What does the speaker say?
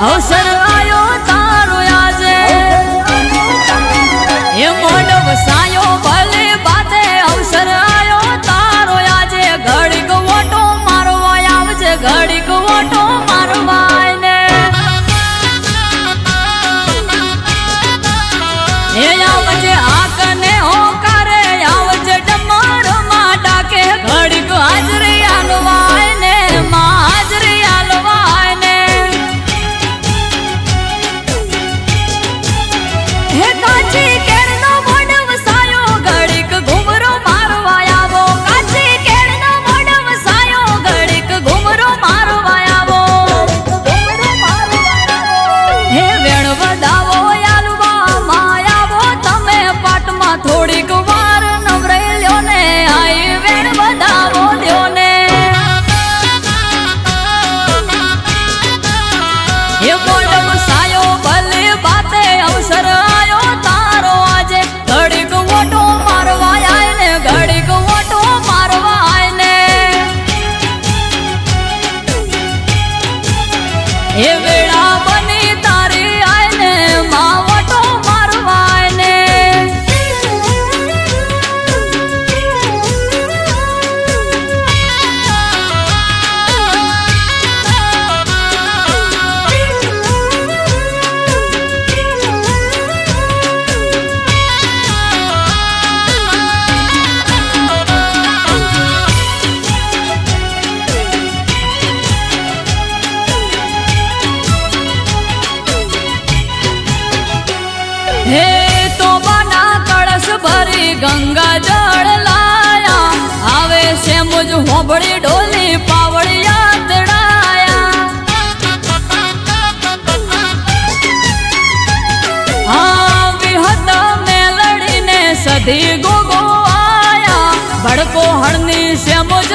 अवसर आयो तारो आजे ये मोंडव सायो भले बाते अवसर आयो तारो आजे घड़ी को वोटो मारवा आवजे घड़ी को वोटो मारवा ने ये आवजे आकने हो करे आवजे डमर माटा के घड़ी को हाजरी आलवाए ने मां हाजरी आलवाए ने हे काची केरनो मोंडव सायो घड़ी को घुमरो मारवा आवो काची केरनो मोंडव सायो घड़ी को घुमरो मारवा आवो हे वेण बधावो आलवा मायावो तमे पाटमा थोड़ी को वार नवरे ल्यो ने आई वेण बधावो ल्यो ने ये मोंडव सायो भले बाते अवसर आयो तारो आजे घड़ी को वोटो मारवा आए ने घड़ी को वोटो मारवा आए ने ये वेड़ा बनी तारी आए ने मां वोटो मारवा आए ने हे तो बना कलश भरी गंगा जल लाया आवे से मुझ होबड़ी ढोली पावड़िया तड़ाया हाँ विहत में लड़ी ने सधी गोगो आया भड़को हरनी से मुझ